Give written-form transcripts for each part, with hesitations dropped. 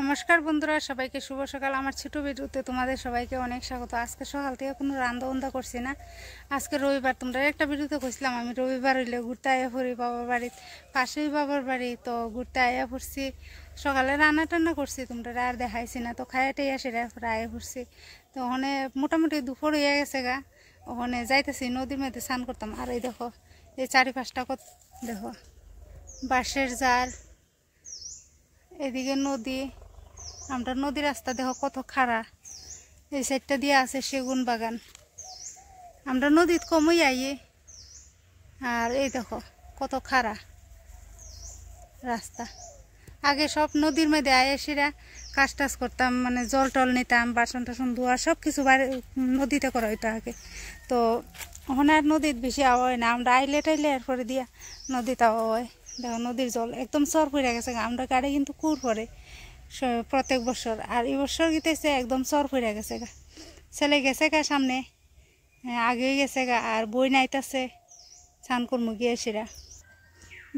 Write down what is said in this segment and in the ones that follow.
নমস্কার বন্ধুরা, সবাইকে শুভ সকাল। আমার ছোট ভিডিওতে তোমাদের সবাইকে অনেক স্বাগত। আজকে সকাল থেকে কোনো রান্না করছি না। আজকে রবিবার, তোমরা একটা ভিডিওতে কইছিলাম আমি রবিবার হইলে ঘুরতে আয়া পড়ি বাবার বাড়ি, পাশেই বাবার বাড়ি, তো ঘুরতে আয়া পড়ছি। সকালে রান্না টান্না করছি, তোমরা আর দেখাইছি না, তো খাইয়াটাই আসে পরে আয়া পড়ছি। তো ওখানে মোটামুটি দুপুর হয়ে গেছে গা, ওখানে যাইতেছি নদীর মধ্যে স্নান করতাম। আর এই দেখো এই চারিপাশটা কত, দেখো বাঁশের জার, এদিকে নদী, আমরা নদী রাস্তা দেখো কত খাড়া, এই সাইডটা দিয়ে আছে সেগুন বাগান। আমরা নদীত কমই আইয়ে, আর এই দেখো কত খাড়া রাস্তা। আগে সব নদীর মধ্যে আইসিরা কাজ টাজ করতাম, মানে জল টল নিতাম, বাসন টাসন ধোয়া সব কিছু নদীতে করা হইতো আগে। তো ওখানে আর নদীর বেশি আওয়া হয় না, আমরা আইলে টাইলে এরপরে দিয়া নদীতে আওয়া হয়। দেখো নদীর জল একদম চর পড়ে গেছে, আমরা গাড়ি কিন্তু কুর পরে প্রত্যেক বছর, আর এই বছর গিতেছে একদম চর পড়ে গেছে গা। ছেলে গেছে গা সামনে, আগেই গেছে গা, আর বই নাইতাছে স্নান করমু গিয়ে সেরা।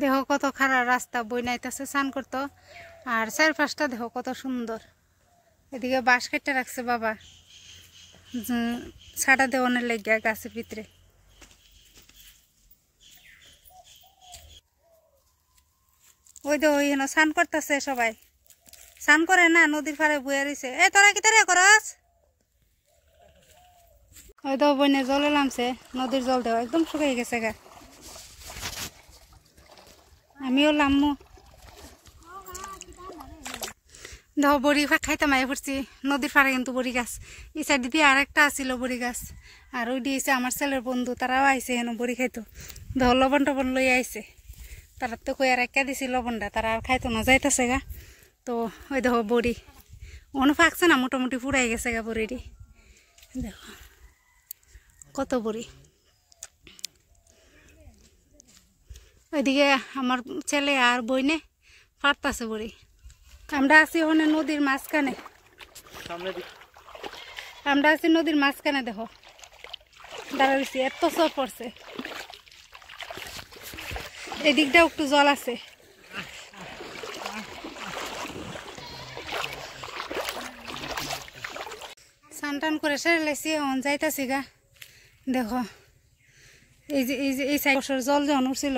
দেখো কত খারাপ রাস্তা, বই নাইতাছে স্নান করতো। আর চারপাশটা দেখো কত সুন্দর। এদিকে বাঁশ কেটে রাখছে বাবা ছাড়া দেওয়ানের লেগে গাছের ভিতরে। ওই তো ওই স্নান করতেছে সবাই, স্নান করে না, নদীর পাড়ে বয়ে রয়েছে। এ তোরা কি তারা করস? ওই তো বইনে জলে নামছে, নদীর জল দেওয়া একদম শুকিয়ে গেছে গা। আমিও লামু, দেখো বড়ি খাইতাম আই পড়ছি। নদীর পাড়ে কিন্তু বড়ি গাছ, এই সাইড দিয়ে আরেকটা আসছিল বড়ি গাছ। আর ওই দিয়েছে আমার ছেলের বন্ধু, তারাও আইসে হেন বড়ি খাইতো। দেখো লবণ টবণ লই আইসে, তারা তো কই আর একা দিছি লবণটা, তারা আর খাইতো না, যাইতেছে গা। তো ওই দেখো বড়ি অন্য ফাঁকছে না, মোটামুটি ফুরাই গেছে গা বড়িটি। দেখো কত বড়ি। ওইদিকে আমার ছেলে আর বইনে ফাটতাছে বড়ি। আমরা আছি ওখানে নদীর মাঝখানে, আমরা আছি নদীর মাঝখানে। দেখো দাঁড়াইছি, এত চর পড়ছে, এদিকটাও একটু জল আছে। স্নান টান করে সেরে লাইছি, এখন যাইতাছি গা। দেখো এই সাইড জল যখন উঠছিল,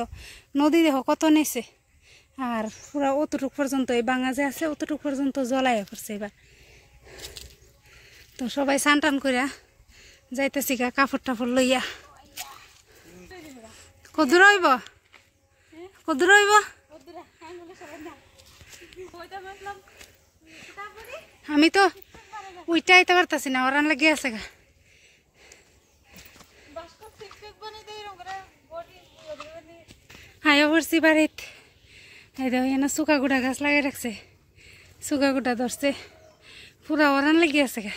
নদী দেখো কত নিচে, আর পুরা অতটুক পর্যন্ত এই বাঙা যে আছে অতটুক পর্যন্ত জল আয়া পড়ছে এবার। তো সবাই স্নান টান করে যাইতেছি গা কাপড় টাপড় লইয়া। কদূর হইব, কদূর হইব? আমি তো উইটা আইতে পারতাছি না, ওরান লেগে আছে গা। আয়া পড়ছি বাড়িত। এই দেখো এখানে শুকা গুড়া গাছ লাগিয়ে রাখছে, শুকা গুড়া ধরছে, পুরা ওরান লেগে আছে গা।